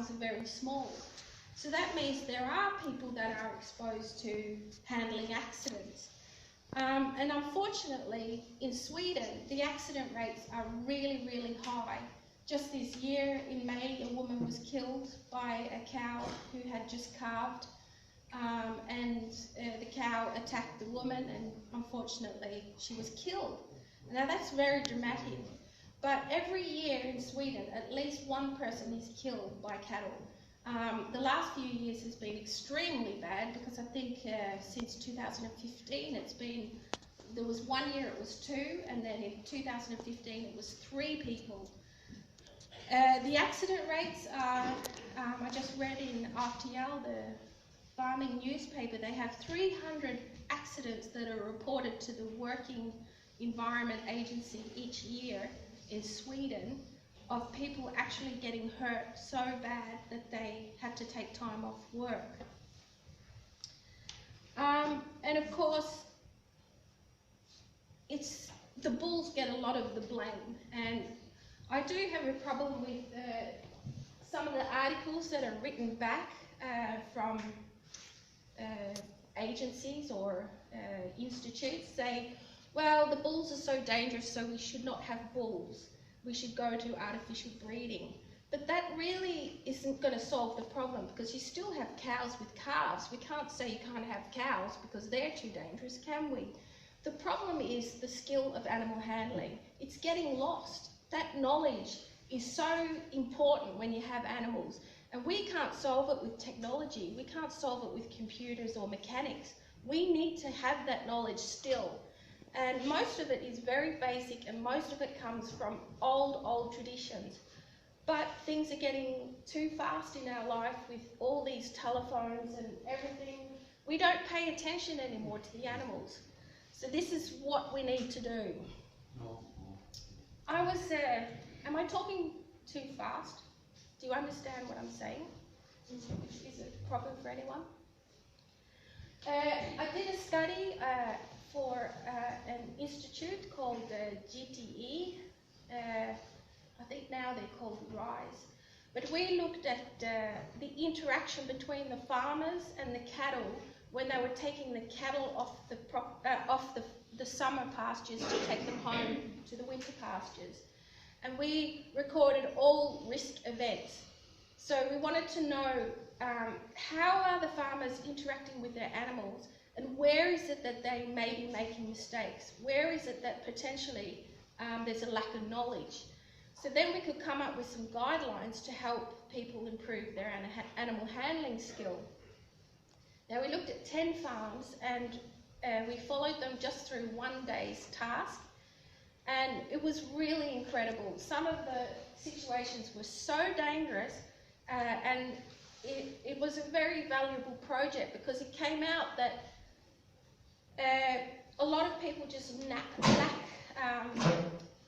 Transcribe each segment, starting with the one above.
farms are very small. So that means there are people that are exposed to handling accidents. And unfortunately, in Sweden, the accident rates are really, really high. Just this year, in May, a woman was killed by a cow who had just calved, and the cow attacked the woman, and unfortunately, she was killed. Now that's very dramatic, but every year in Sweden, at least one person is killed by cattle. The last few years has been extremely bad, because I think since 2015 there was 1 year it was 2, and then in 2015 it was 3 people. The accident rates are, I just read in RTL, the farming newspaper, they have 300 accidents that are reported to the Working Environment Agency each year in Sweden, of people actually getting hurt so bad that they had to take time off work. And of course, the bulls get a lot of the blame, and I do have a problem with some of the articles that are written back from agencies or institutes saying, well, the bulls are so dangerous, so we should not have bulls. We should go to artificial breeding. But that really isn't going to solve the problem, because you still have cows with calves. We can't say you can't have cows because they're too dangerous, can we? The problem is the skill of animal handling. It's getting lost. That knowledge is so important when you have animals. And we can't solve it with technology. We can't solve it with computers or mechanics. We need to have that knowledge still. And most of it is very basic, and most of it comes from old traditions. But things are getting too fast in our life with all these telephones and everything. We don't pay attention anymore to the animals. So this is what we need to do. Am I talking too fast? Do you understand what I'm saying? Is it a problem for anyone? I did a study for an institute called GTE. I think now they're called RISE. But we looked at the interaction between the farmers and the cattle when they were taking the cattle off the summer pastures to take them home to the winter pastures. And we recorded all risk events. So we wanted to know how are the farmers interacting with their animals, and where is it that they may be making mistakes? Where is it that potentially there's a lack of knowledge? So then we could come up with some guidelines to help people improve their animal handling skill. Now we looked at 10 farms, and we followed them just through one day's task, and it was really incredible. Some of the situations were so dangerous, and it was a very valuable project, because it came out that a lot of people just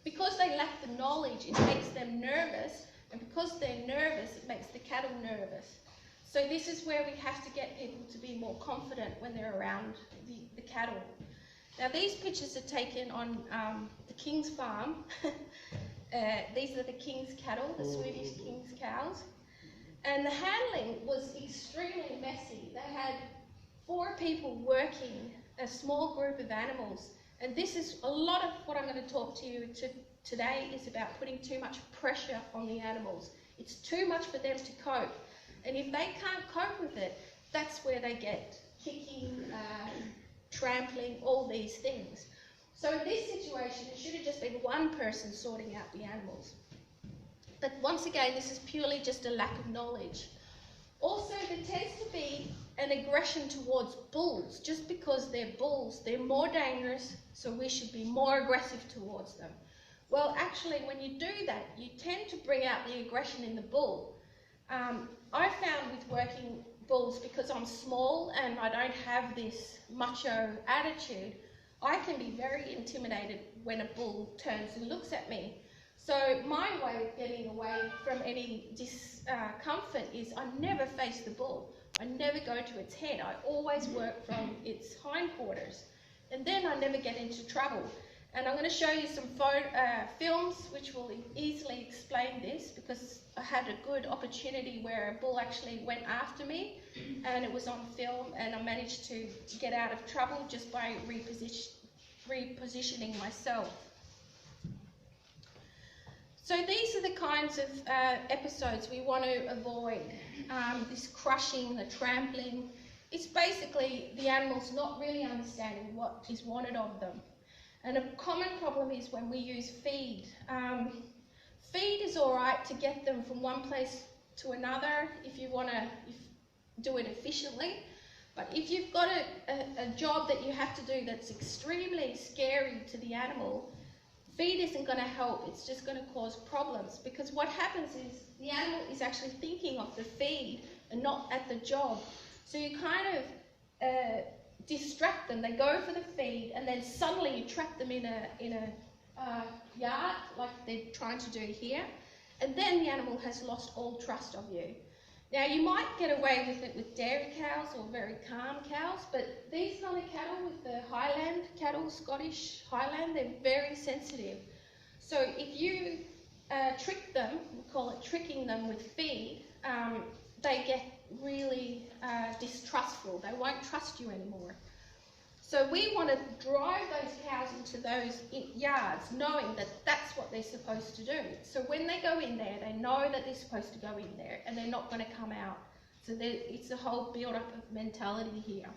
because they lack the knowledge, it makes them nervous, and because they're nervous, it makes the cattle nervous. So this is where we have to get people to be more confident when they're around the cattle. Now these pictures are taken on the King's farm. These are the King's cattle, the Swedish King's cows. And the handling was extremely messy. They had 4 people working a small group of animals. And this is a lot of what I'm going to talk to you today is about putting too much pressure on the animals. It's too much for them to cope. And if they can't cope with it, that's where they get kicking, trampling, all these things. So in this situation, it should have just been one person sorting out the animals. But once again, this is purely just a lack of knowledge. Also, there tends to be an aggression towards bulls. Just because they're bulls, they're more dangerous, so we should be more aggressive towards them. Well, actually, when you do that, you tend to bring out the aggression in the bull. I found with working bulls, because I'm small and I don't have this macho attitude, I can be very intimidated when a bull turns and looks at me. So my way of getting away from any discomfort is I never face the bull. I never go to its head. I always work from its hindquarters. And then I never get into trouble. And I'm going to show you some films which will easily explain this, because I had a good opportunity where a bull actually went after me and it was on film, and I managed to get out of trouble just by repositioning myself. So these are the kinds of episodes we want to avoid. This crushing, the trampling. It's basically the animals not really understanding what is wanted of them. And a common problem is when we use feed. Feed is all right to get them from one place to another if you want to do it efficiently. But if you've got a job that you have to do that's extremely scary to the animal, feed isn't going to help. It's just going to cause problems, because what happens is the animal is actually thinking of the feed and not at the job. So you kind of distract them. They go for the feed, and then suddenly you trap them in a yard like they're trying to do here, and then the animal has lost all trust of you. Now you might get away with it with dairy cows or very calm cows, but these kind of cattle with the Highland cattle, Scottish Highland, they're very sensitive. So if you trick them, we call it tricking them with feed, they get really distrustful. They won't trust you anymore. So we want to drive those cows into those yards knowing that that's what they're supposed to do. So when they go in there, they know that they're supposed to go in there and they're not going to come out. So it's a whole build-up of mentality here.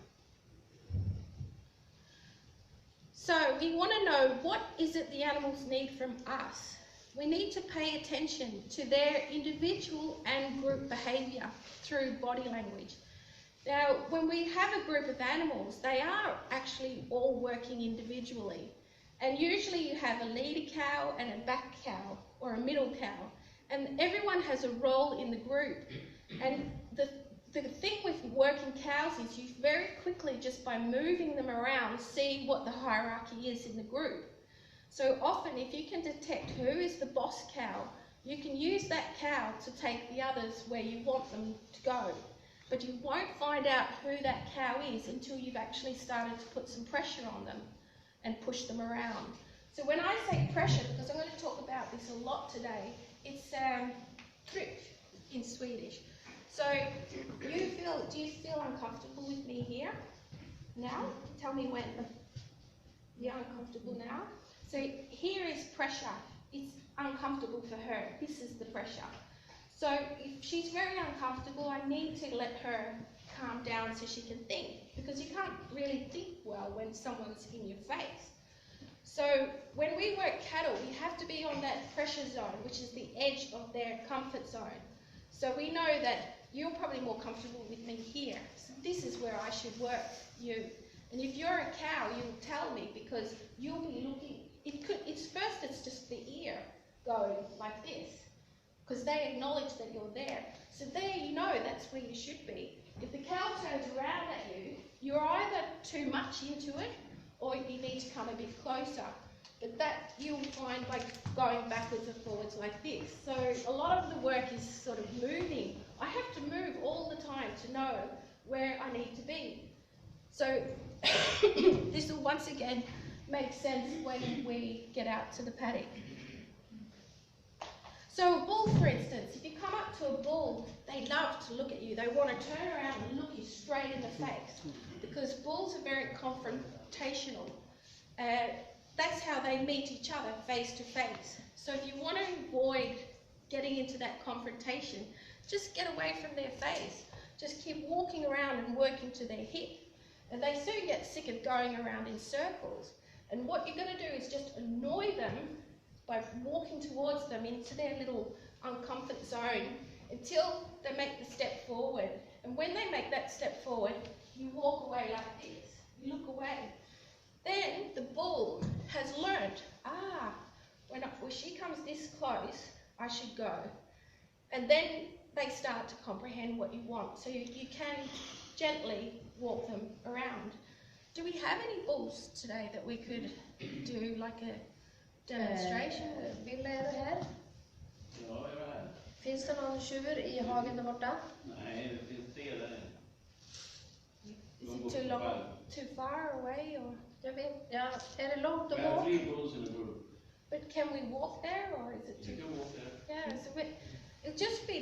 So we want to know, what is it the animals need from us? We need to pay attention to their individual and group behaviour through body language. Now, when we have a group of animals, they are actually all working individually. And usually you have a leader cow and a back cow, or a middle cow. And everyone has a role in the group. And the thing with working cows is you very quickly, just by moving them around, see what the hierarchy is in the group. So often, if you can detect who is the boss cow, you can use that cow to take the others where you want them to go. But you won't find out who that cow is until you've actually started to put some pressure on them and push them around. So when I say pressure, because I'm going to talk about this a lot today, it's tryck in Swedish. So do you feel uncomfortable with me here now? Tell me when you're uncomfortable now. So here is pressure. It's uncomfortable for her. This is the pressure. So if she's very uncomfortable, I need to let her calm down so she can think, because you can't really think well when someone's in your face. So when we work cattle, we have to be on that pressure zone, which is the edge of their comfort zone. So we know that you're probably more comfortable with me here. So this is where I should work you. And if you're a cow, you'll tell me, because you'll be looking. It's just the ear going like this, because they acknowledge that you're there. So there you know that's where you should be. If the cow turns around at you, you're either too much into it, or you need to come a bit closer. But that you'll find by going backwards and forwards like this. So a lot of the work is sort of moving. I have to move all the time to know where I need to be. So this will once again make sense when we get out to the paddock. So a bull, for instance, if you come up to a bull, they love to look at you. They want to turn around and look you straight in the face, because bulls are very confrontational. That's how they meet each other, face to face. So if you want to avoid getting into that confrontation, just get away from their face. Just keep walking around and working to their hip. And they soon get sick of going around in circles. And what you're going to do is just annoy them by walking towards them into their little uncomfort zone until they make the step forward. And when they make that step forward, you walk away like this. You look away. Then the bull has learned, when she comes this close, I should go. And then they start to comprehend what you want. So you can gently walk them around. Do we have any bulls today that we could do like a demonstration? Ville, är du här? Ja, jag är här. Finns det någon tjur i hagen där borta? Nej, det finns 3 där. Is it too far away, or? Jag vet, ja, är det långt We att have gå? 3 bulls in a group. But can we walk there or is it You too? can walk there. Yeah, so it'll just be